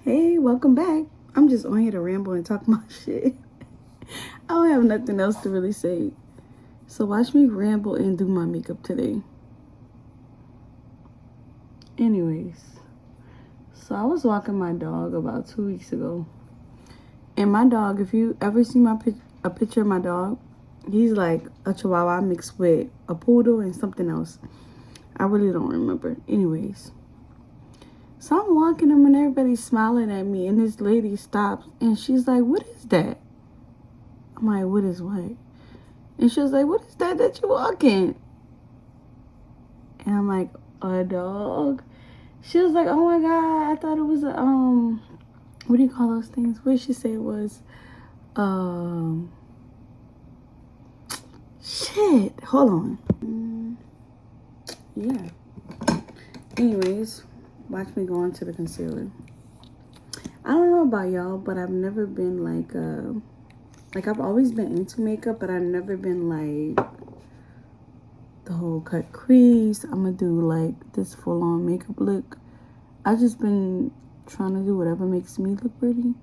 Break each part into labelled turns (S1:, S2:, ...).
S1: Hey, welcome back. I'm just on here to ramble and talk my shit. I don't have nothing else to really say. So watch me ramble and do my makeup today. Anyways, so I was walking my dog about 2 weeks ago. And my dog, if you ever see a picture of my dog, he's like a chihuahua mixed with a poodle and something else. I really don't remember. Anyways. So I'm walking him and everybody's smiling at me, and this lady stops and she's like, "What is that?" I'm like, "What is what?" And she was like, "What is that you're walking?" And I'm like, "A dog." She was like, "Oh my God, I thought it was a, what do you call those things?" What did she say it was? Shit, hold on. Yeah. Anyways, watch me go into the concealer. I don't know about y'all, but I've never been like I've always been into makeup, but I've never been like the whole cut crease. I'm gonna do like this full on makeup look. I've just been trying to do whatever makes me look pretty.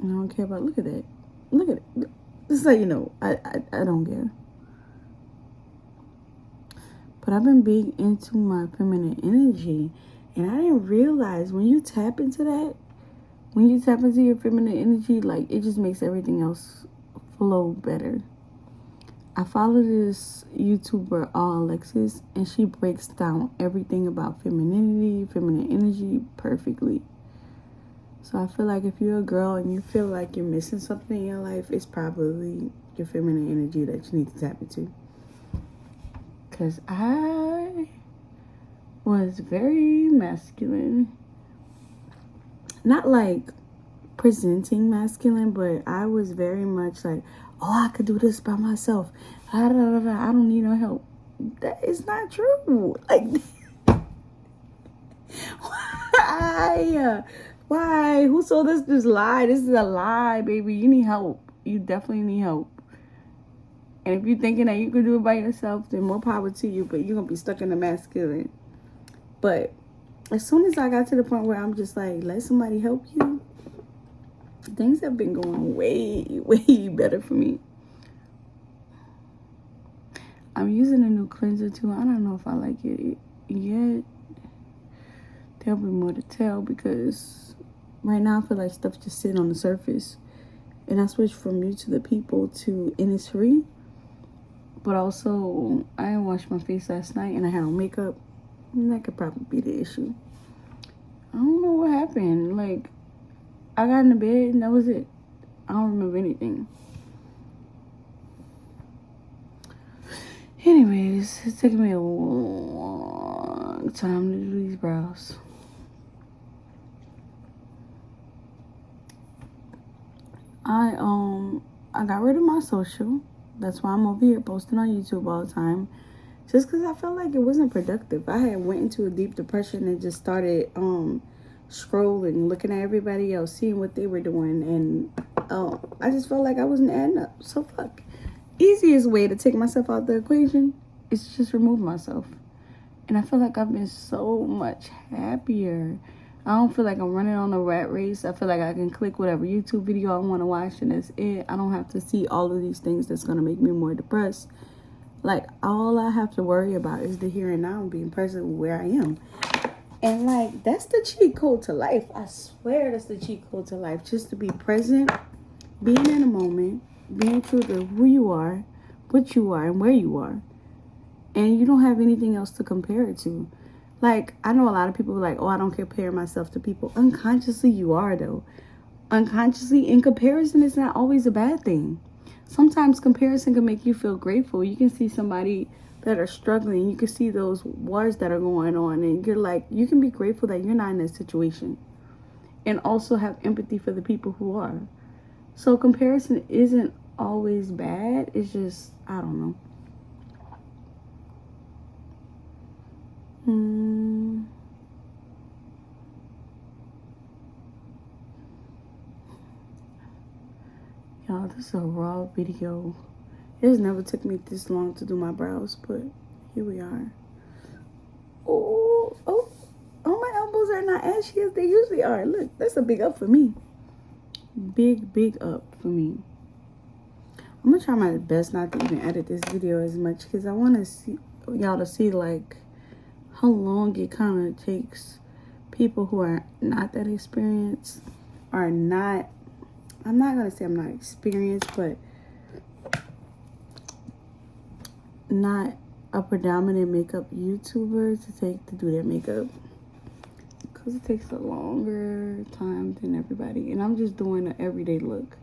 S1: And I don't care about, look at that. Look at it. Just so you know, I don't care. But I've been big into my feminine energy. And I didn't realize when you tap into that, when you tap into your feminine energy, like it just makes everything else flow better. I follow this YouTuber, Alexis, and she breaks down everything about femininity, feminine energy perfectly. So I feel like if you're a girl and you feel like you're missing something in your life, it's probably your feminine energy that you need to tap into. Because I was very masculine. Not like presenting masculine, but I was very much like, oh, I could do this by myself. I don't need no help. That is not true. Like, why? Who told us this lie? This is a lie, baby. You need help. You definitely need help. And if you're thinking that you can do it by yourself, then more power to you, but you're going to be stuck in the masculine. But as soon as I got to the point where I'm just like, let somebody help you, things have been going way, way better for me. I'm using a new cleanser too. I don't know if I like it yet. There'll be more to tell because right now I feel like stuff just sitting on the surface. And I switched from You to the People to Innisfree. But also, I didn't wash my face last night and I had on makeup. And that could probably be the issue. I don't know what happened. Like, I got in the bed and that was it. I don't remember anything. Anyways, it's taking me a long time to do these brows. I got rid of my social. That's why I'm over here posting on YouTube all the time. Just because I felt like it wasn't productive. I had went into a deep depression and just started scrolling, looking at everybody else, seeing what they were doing. And I just felt like I wasn't adding up. So fuck. Easiest way to take myself out the equation is to just remove myself. And I feel like I've been so much happier. I don't feel like I'm running on a rat race. I feel like I can click whatever YouTube video I want to watch and that's it. I don't have to see all of these things that's going to make me more depressed. Like, all I have to worry about is the here and now and being present where I am. And, like, that's the cheat code to life. I swear that's the cheat code to life. Just to be present, being in a moment, being true to who you are, what you are, and where you are. And you don't have anything else to compare it to. Like, I know a lot of people are like, oh, I don't compare myself to people. Unconsciously, you are, though. Unconsciously, in comparison, it's not always a bad thing. Sometimes comparison can make you feel grateful. You can see somebody that are struggling. You can see those wars that are going on. And you're like, you can be grateful that you're not in that situation. And also have empathy for the people who are. So comparison isn't always bad. It's just, I don't know. Y'all, this is a raw video. It has never took me this long to do my brows, but here we are. Oh, my elbows ashy as they usually are. Look, that's a big up for me. Big up for me. I'm gonna try my best not to even edit this video as much because I want to see y'all to see like how long it kind of takes people who are not that experienced, are not, I'm not gonna say I'm not experienced, but not a predominant makeup YouTuber to do their makeup, because it takes a longer time than everybody, and I'm just doing an everyday look.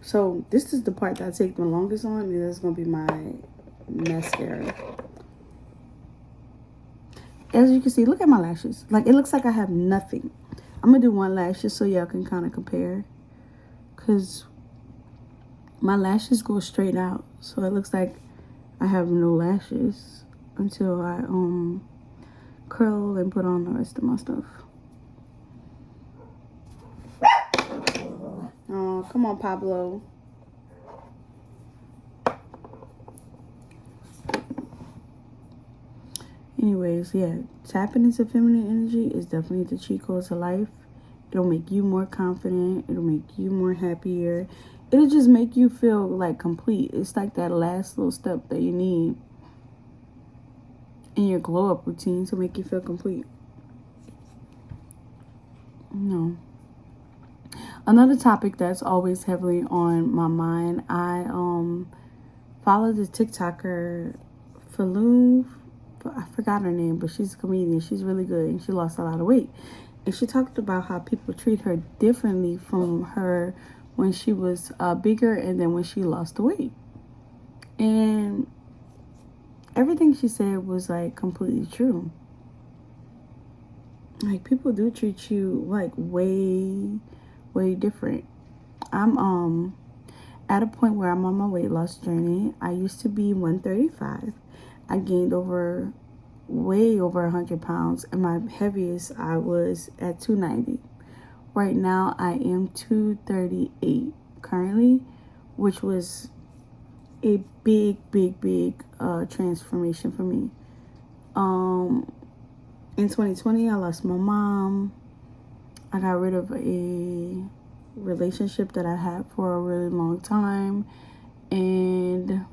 S1: So this is the part that I take the longest on, and that's gonna be my mascara. As you can see, look at my lashes. Like, it looks like I have nothing. I'm gonna do one lash just so y'all can kind of compare, because my lashes go straight out, so it looks like I have no lashes until I curl and put on the rest of my stuff. Oh, come on, Pablo. Anyways, yeah, tapping into feminine energy is definitely the cheat code to life. It'll make you more confident. It'll make you more happier. It'll just make you feel like complete. It's like that last little step that you need in your glow up routine to make you feel complete. No. Another topic that's always heavily on my mind, I follow this TikToker, Falou. I forgot her name, but she's a comedian. She's really good, and she lost a lot of weight. And she talked about how people treat her differently from her when she was bigger and then when she lost the weight. And everything she said was like completely true. Like, people do treat you like way different. I'm at a point where I'm on my weight loss journey. I used to be 135. I gained way over 100 pounds, and my heaviest I was at 290. Right now I am 238 currently, which was a big transformation for me. In 2020 I lost my mom. I got rid of a relationship that I had for a really long time, and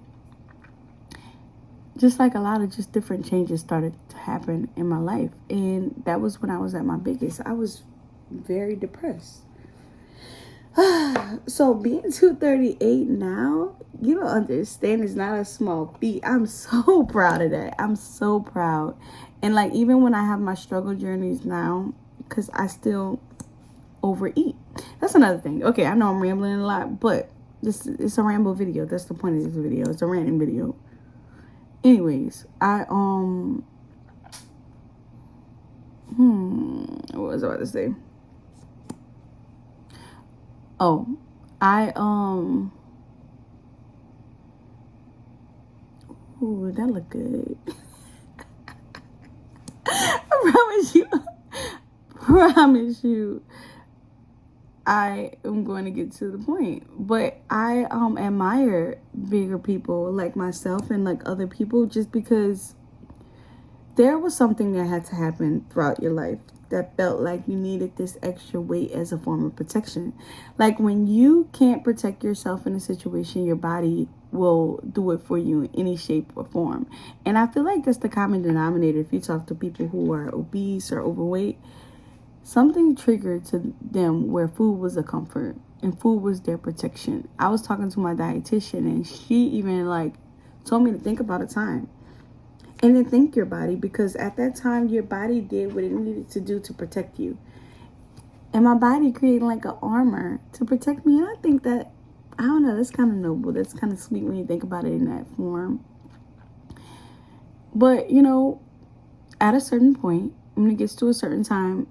S1: just like a lot of just different changes started to happen in my life. And that was when I was at my biggest. I was very depressed. So being 238 now, you don't understand, it's not a small feat. I'm so proud of that. I'm so proud. And like, even when I have my struggle journeys now, because I still overeat. That's another thing. Okay, I know I'm rambling a lot, but it's a ramble video. That's the point of this video. It's a ranting video. Anyways, what was I about to say? Oh, ooh, that looked good. I promise you, I am going to get to the point. But I admire bigger people like myself and like other people, just because there was something that had to happen throughout your life that felt like you needed this extra weight as a form of protection. Like, when you can't protect yourself in a situation, your body will do it for you in any shape or form. And I feel like that's the common denominator. If you talk to people who are obese or overweight, something triggered to them where food was a comfort and food was their protection. I was talking to my dietitian, and she even like told me to think about a time and then thank your body, because at that time your body did what it needed to do to protect you. And my body created like an armor to protect me. And I think that, I don't know, that's kind of noble. That's kind of sweet when you think about it in that form. But, you know, at a certain point, when it gets to a certain time,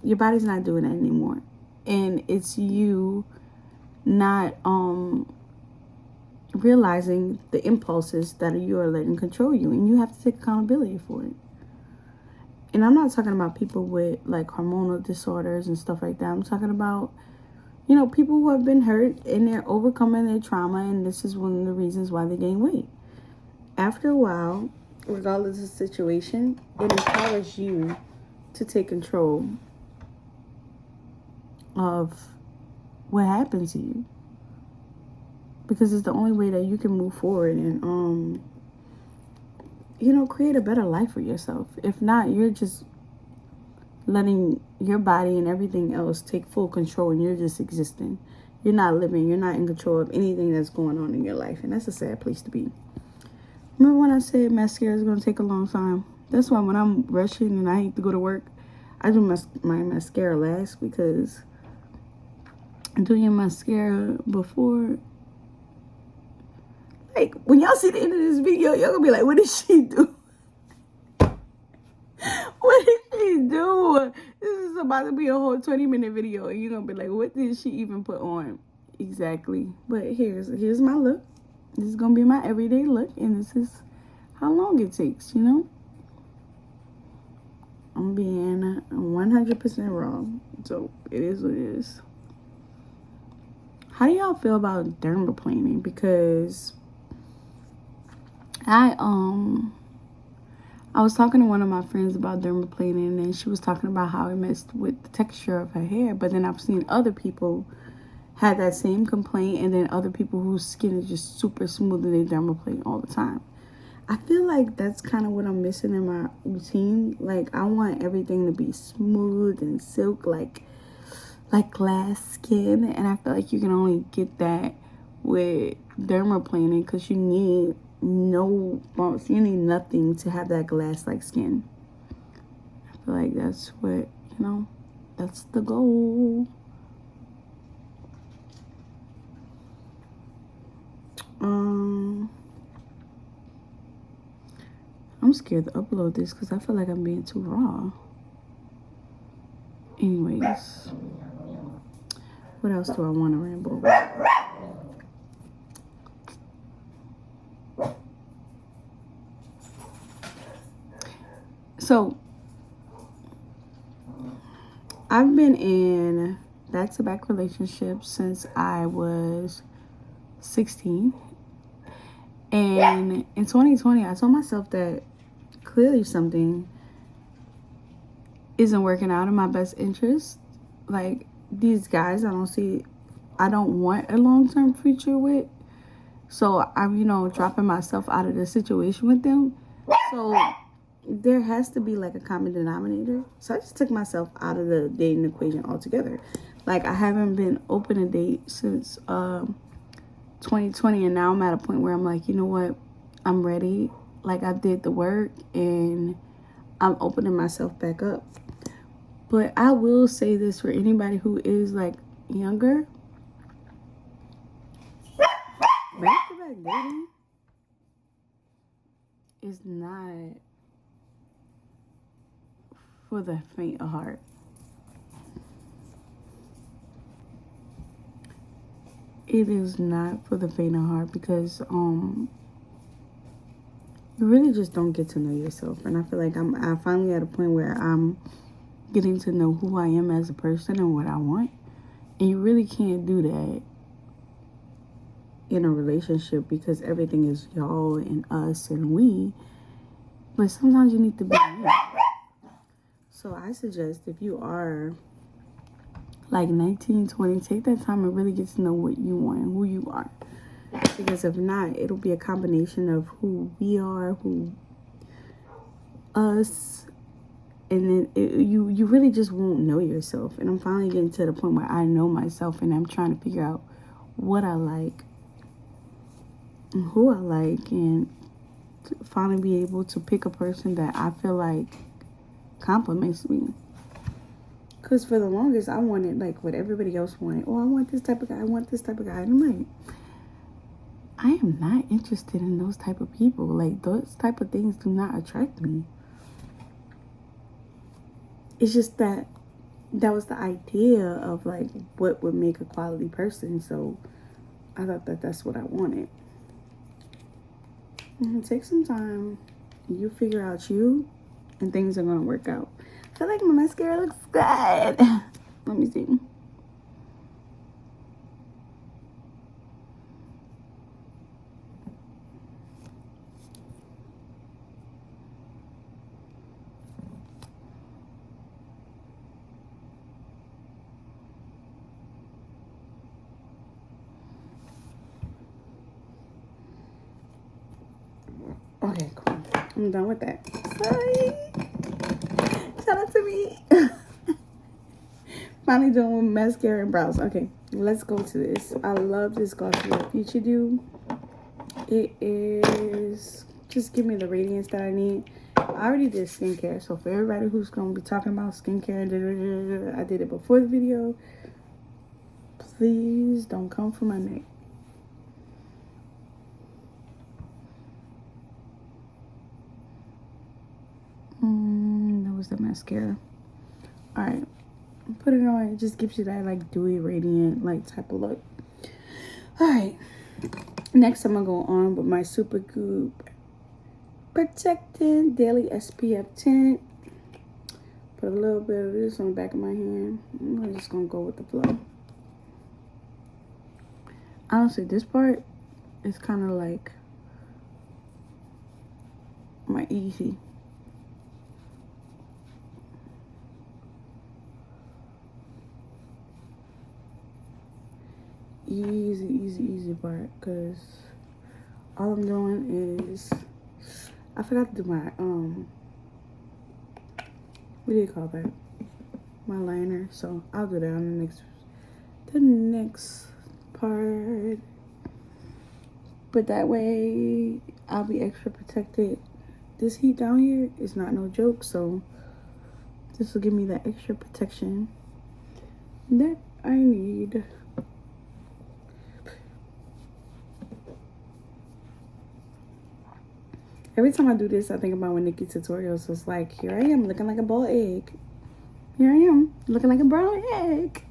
S1: your body's not doing that anymore. And it's you not realizing the impulses that you are letting control you, and you have to take accountability for it. And I'm not talking about people with like hormonal disorders and stuff like that. I'm talking about, you know, people who have been hurt and they're overcoming their trauma, and this is one of the reasons why they gain weight. After a while, regardless of the situation, it empowers you to take control of what happens to you, because it's the only way that you can move forward and create a better life for yourself. If not, you're just letting your body and everything else take full control, and you're just existing. You're not living. You're not in control of anything that's going on in your life, and that's a sad place to be. Remember when I said mascara is going to take a long time? That's why when I'm rushing and I hate to go to work, I do my mascara last, because doing your mascara before, like, when y'all see the end of this video, y'all gonna be like, what did she do? What did she do? This is about to be a whole 20-minute video, and you're gonna be like, what did she even put on? Exactly. But here's my look. This is gonna be my everyday look, and this is how long it takes, I'm being 100% wrong, so it is what it is. How do y'all feel about dermaplaning? Because I was talking to one of my friends about dermaplaning, and she was talking about how it messed with the texture of her hair. But then I've seen other people had that same complaint, and then other people whose skin is just super smooth and they dermaplane all the time. I feel like that's kind of what I'm missing in my routine. Like, I want everything to be smooth and silk, like glass skin, and I feel like you can only get that with dermaplaning, because you need no bumps. You need nothing to have that glass-like skin. I feel like that's what, that's the goal. I'm scared to upload this because I feel like I'm being too raw. Anyways, what else do I want to ramble about? So, I've been in back-to-back relationships since I was 16. And in 2020, I told myself that clearly something isn't working out in my best interest. Like, these guys I don't want a long-term future with. So I'm, dropping myself out of the situation with them. So there has to be like a common denominator. So I just took myself out of the dating equation altogether. Like, I haven't been open to date since 2020, and now I'm at a point where I'm like, you know what? I'm ready. Like, I did the work and I'm opening myself back up. But I will say this for anybody who is like younger. Back-to-back dating is not for the faint of heart. It is not for the faint of heart, because you really just don't get to know yourself. And I feel like I'm finally at a point where I'm getting to know who I am as a person and what I want. And you really can't do that in a relationship, because everything is y'all and us and we. But sometimes you need to be you. So I suggest, if you are like 19, 20, take that time and really get to know what you want and who you are. Because if not, it'll be a combination of who we are, us, and then you really just won't know yourself. And I'm finally getting to the point where I know myself, and I'm trying to figure out what I like and who I like, and finally be able to pick a person that I feel like compliments me. Because for the longest, I wanted like what everybody else wanted. Oh, I want this type of guy. I want this type of guy. And I'm like, I am not interested in those type of people. Like, those type of things do not attract me. It's just that was the idea of like what would make a quality person. So I thought that that's what I wanted. Take some time. You figure out you, and things are going to work out. I feel like my mascara looks good. Let me see. Okay, cool. I'm done with that. Sorry. Shout out to me. Finally done with mascara and brows. Okay, let's go to this. I love this Glossier Future Dew. It is just give me the radiance that I need. I already did skincare, so for everybody who's gonna be talking about skincare, I did it before the video. Please don't come for my neck. That was the mascara. All right, put it on. It just gives you that like dewy, radiant, like type of look. All right, next I'm gonna go on with my Super Goop Protecting Daily SPF Tint. Put a little bit of this on the back of my hand. I'm just gonna go with the flow. Honestly, this part is kind of like my easy. Easy part, because all I'm doing is I forgot to do my what do you call that, my liner, so I'll do that on the next part, but that way I'll be extra protected. This heat down here is not no joke, so this will give me that extra protection that I need. Every time I do this, I think about when Nikki tutorials. So it's like, here I am looking like a boiled egg. Here I am looking like a brown egg.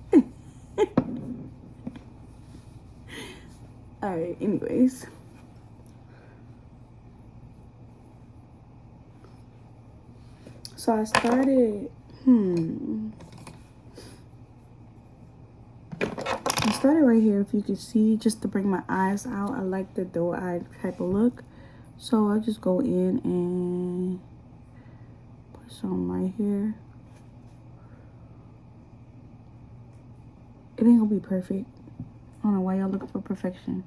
S1: All right, anyways. So I started, I started right here, if you can see, just to bring my eyes out. I like the doe eye type of look. So I'll just go in and put some right here. It ain't gonna be perfect. I don't know why y'all looking for perfection.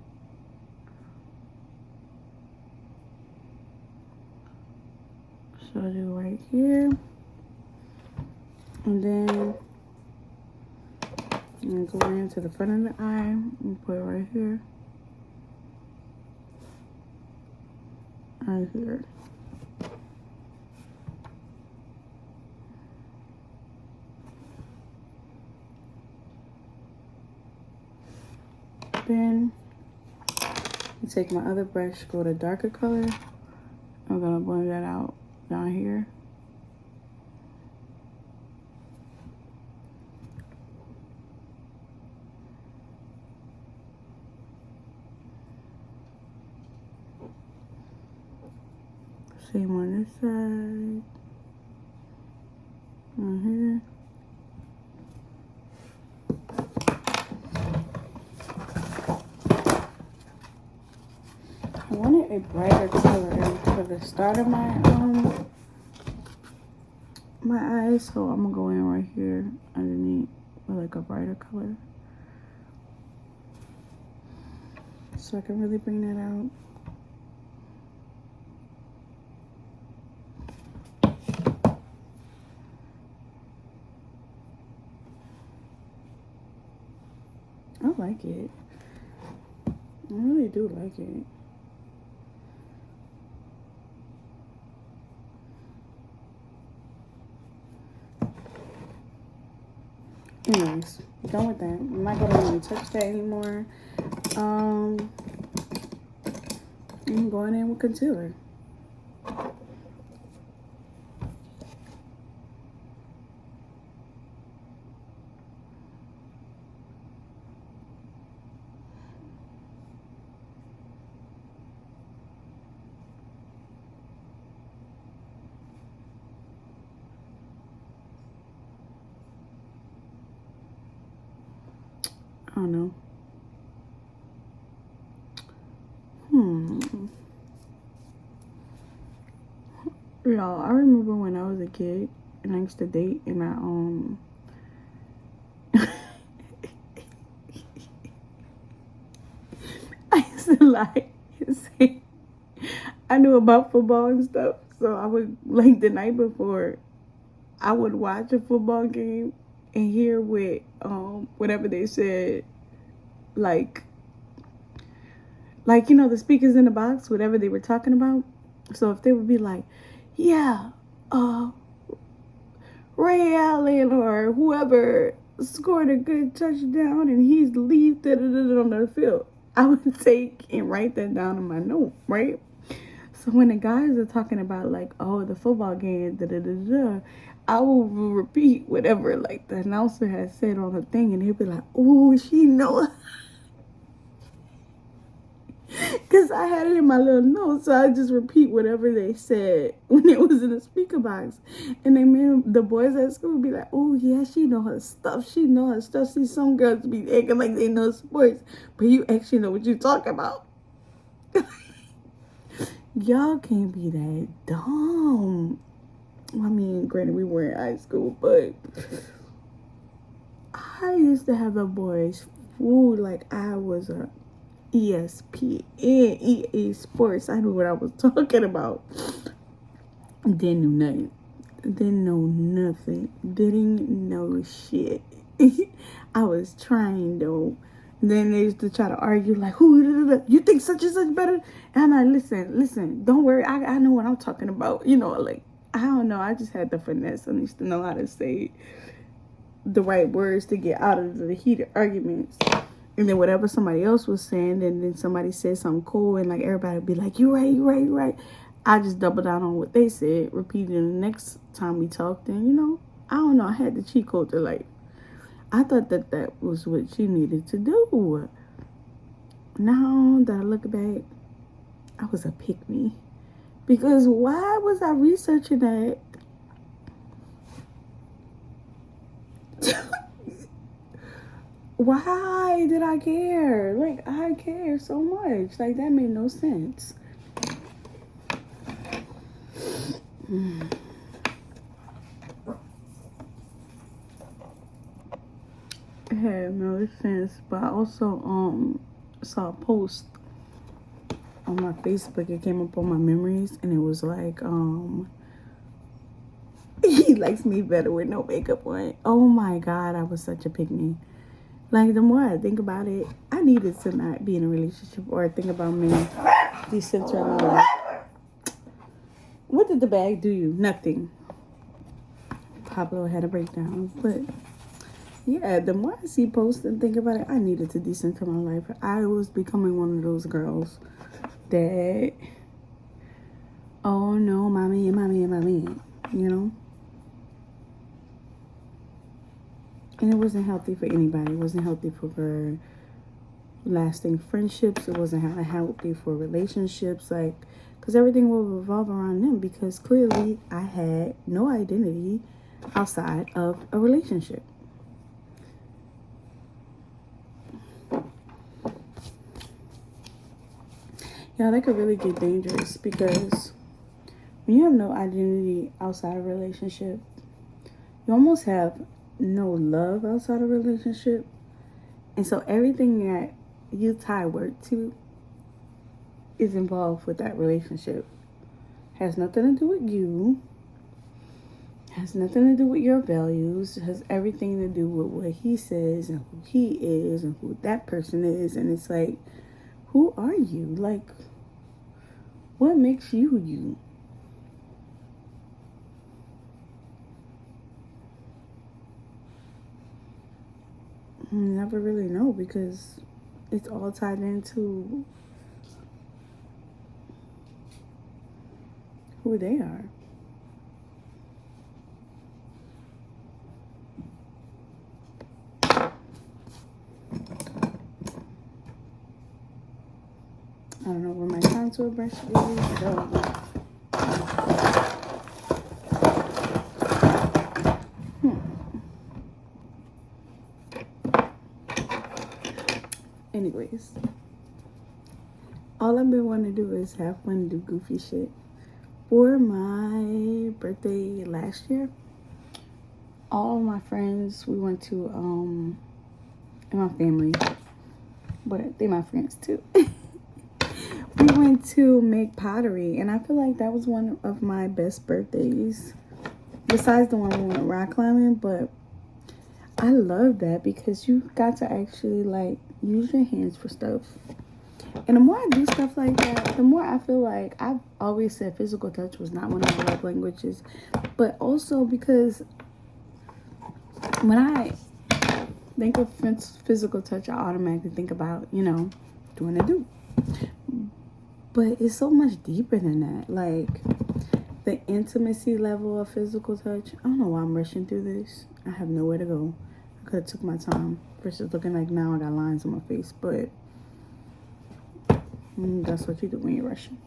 S1: So I'll do right here. And then I'm gonna go into the front of the eye and put it right here. Right here. Then I take my other brush, go to darker color. I'm gonna blend that out down here. Same on this side. Right here. I wanted a brighter color for the start of my my eyes, so I'm gonna go in right here underneath with like a brighter color, so I can really bring that out. I like it. I really do like it. Anyways, done with that. I'm not gonna really touch that anymore. I'm going in with concealer. I don't know. Y'all, I remember when I was a kid and I used to date and I used to lie and say I knew about football and stuff. So I would, like, the night before, I would watch a football game and hear what, whatever they said, like, you know, the speakers in the box, whatever they were talking about. So if they would be like, yeah, Ray Allen or whoever scored a good touchdown and he's the lead on the field, I would take and write that down in my note, right? So when the guys are talking about, like, oh, the football game, I will repeat whatever, like, the announcer has said on the thing, and they'll be like, oh, she knows. Because I had it in my little notes, so I just repeat whatever they said when it was in the speaker box. And then the boys at school would be like, oh, yeah, she know her stuff. She know her stuff. See, some girls be acting like they know sports, but you actually know what you're talking about. Y'all can't be that dumb. I mean, granted, we were in high school, but I used to have the boys fooled like I was a ESPN, EA Sports. I knew what I was talking about. Didn't know nothing. Didn't know nothing. Didn't know shit. I was trying though. Then they used to try to argue like, who, you think such and such better? And I'm like, listen, don't worry. I know what I'm talking about. You know, like, I don't know. I just had the finesse. I used to know how to say the right words to get out of the heated arguments. And then whatever somebody else was saying, and then somebody said something cool, and like everybody would be like, you're right. I just doubled down on what they said, repeated the next time we talked, and, you know, I don't know. I had the cheat code to, like, I thought that was what she needed to do. Now that I look back, I was a pick-me. Because why was I researching that? Why did I care? Like, I care so much. Like, that made no sense. It had no sense. But I also saw a post on my Facebook. It came up on my memories, and it was like, he likes me better with no makeup on. Oh my God, I was such a pick-me. Like, the more I think about it, I needed to not be in a relationship or think about me decentering my life. What did the bag do you? Nothing. Pablo had a breakdown. But yeah, the more I see posts and think about it, I needed to decenter my life. I was becoming one of those girls that, oh no, mommy, you know? And it wasn't healthy for anybody. It wasn't healthy for lasting friendships. It wasn't healthy for relationships. Like, because everything will revolve around them. Because clearly I had no identity outside of a relationship. Yeah, that could really get dangerous. Because when you have no identity outside of a relationship, you almost have no love outside of a relationship. And so everything that you tie work to is involved with that relationship. Has nothing to do with you. Has nothing to do with your values. Has everything to do with what he says and who he is and who that person is. And it's like, who are you? Like, what makes you you? You never really know, because it's all tied into who they are. I don't know where my contour brush is. Anyways, all I've been wanting to do is have fun and do goofy shit. For my birthday last year, all of my friends, we went to, and my family, but they my friends too. We wanted to make pottery, and I feel like that was one of my best birthdays, besides the one we went rock climbing. But I love that because you got to actually like use your hands for stuff. And the more I do stuff like that, the more I feel like I've always said physical touch was not one of my love languages, but also because when I think of physical touch, I automatically think about, you know, doing a do. But it's so much deeper than that. Like, the intimacy level of physical touch. I don't know why I'm rushing through this. I have nowhere to go. I could have took my time versus looking like now I got lines on my face. But that's what you do when you're rushing.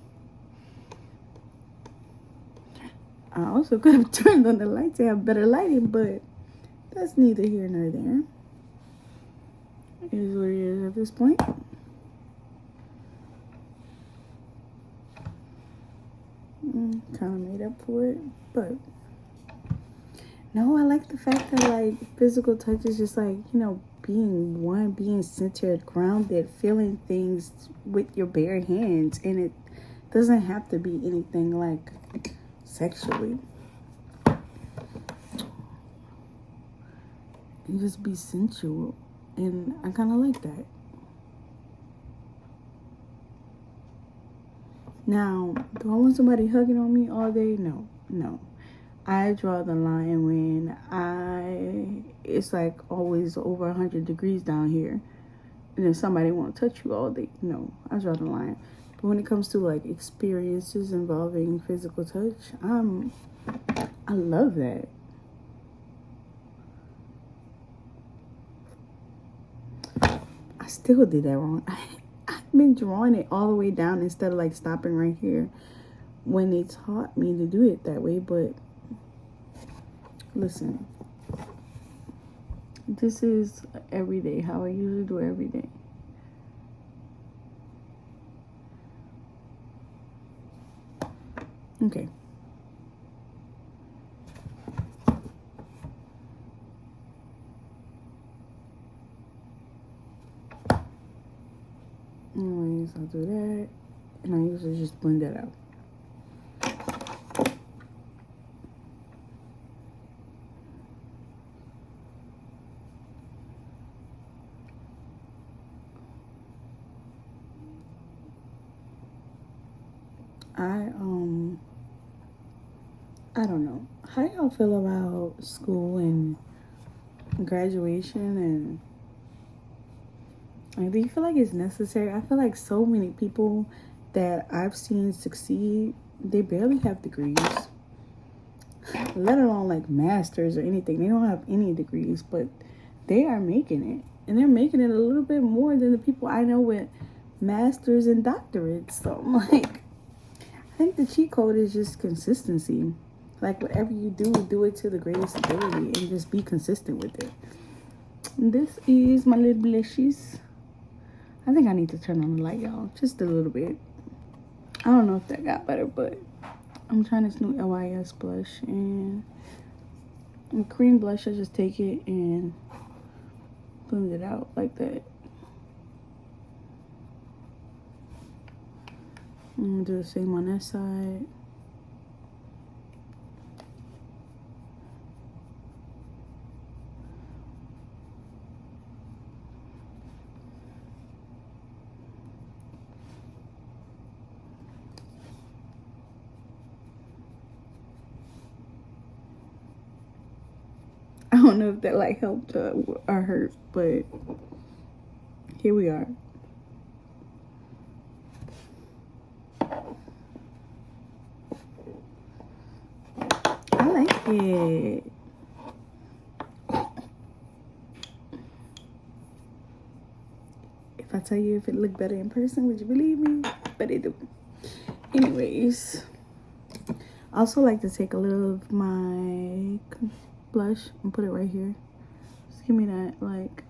S1: I also could have turned on the light to have better lighting, but that's neither here nor there. It is what it is at this point. Kind of made up for it, but no, I like the fact that like physical touch is just like, you know, being one, being centered, grounded, feeling things with your bare hands, and it doesn't have to be anything like sexually. And just be sensual, and I kind of like that. Now, do I want somebody hugging on me all day? No. I draw the line when it's like always over 100 degrees down here, and then somebody won't touch you all day. No, I draw the line. But when it comes to like experiences involving physical touch, I love that. I still did that wrong. I've been drawing it all the way down instead of like stopping right here when they taught me to do it that way. But listen, this is every day, how I usually do it every day. Okay. Anyways, I'll do that, and I usually just blend that out. I don't know. How do y'all feel about school and graduation, and like, do you feel like it's necessary? I feel like so many people that I've seen succeed, they barely have degrees, let alone like masters or anything. They don't have any degrees, but they are making it, and they're making it a little bit more than the people I know with masters and doctorates. So I'm like, I think the cheat code is just consistency. Like, whatever you do it to the greatest ability and just be consistent with it. This is my little blushes. I think I need to turn on the light, y'all, just a little bit. I don't know if that got better, but I'm trying this new LYS blush, and cream blush, I just take it and blend it out like that. I'm gonna do the same on that side. I don't know if that like helped or hurt, but here we are. I like it. If I tell you if it looked better in person, would you believe me? But it do. Anyways, I also like to take a little of my blush and put it right here. Just give me that like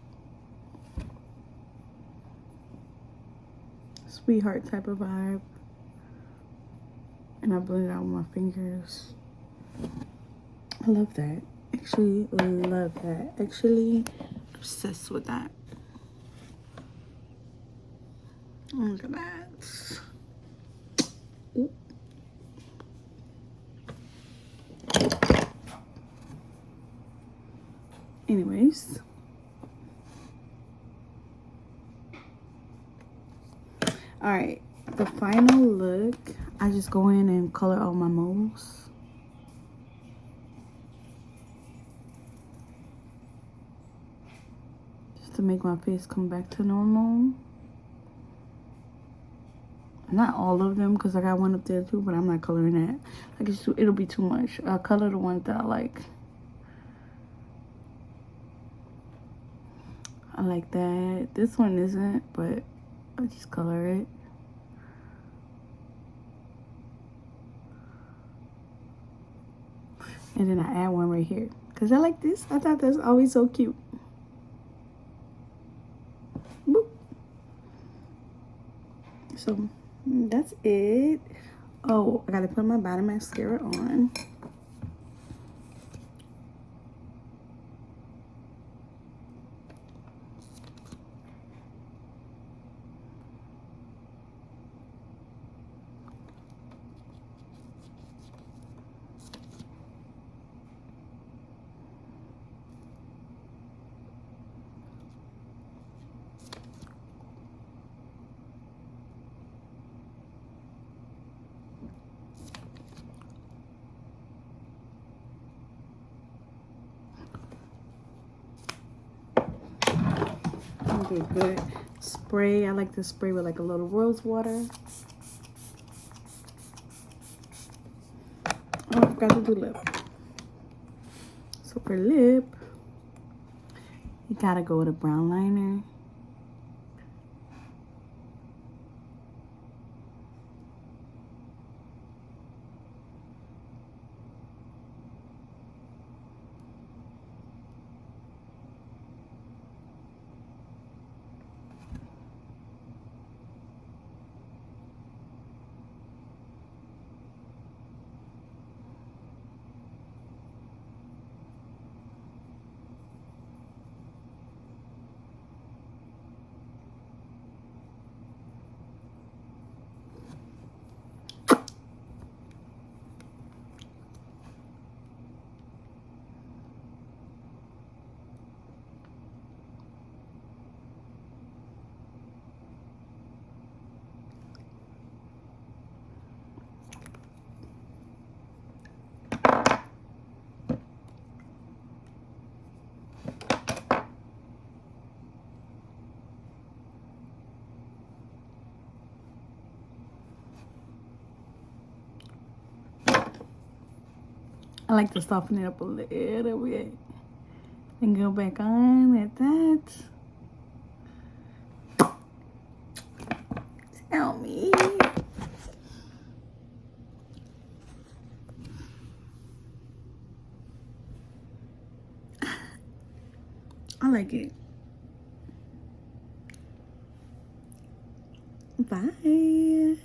S1: sweetheart type of vibe, and I blend it out with my fingers. I love that. Actually love that. Actually obsessed with that. Look at that. Anyways. Alright, the final look, I just go in and color all my moles. Just to make my face come back to normal. Not all of them, because I got one up there too, but I'm not coloring that. I guess it'll be too much. I'll color the ones that I like. I like that. This one isn't, but I'll just color it. And then I add one right here. Because I like this. I thought that's always so cute. Boop. So, that's it. Oh, I gotta put my bottom mascara on. Okay, good. Spray. I like to spray with like a little rose water. Oh, I forgot to do lip. So for lip, you gotta go with a brown liner. I like to soften it up a little bit and go back on at that. Tell me. I like it. Bye.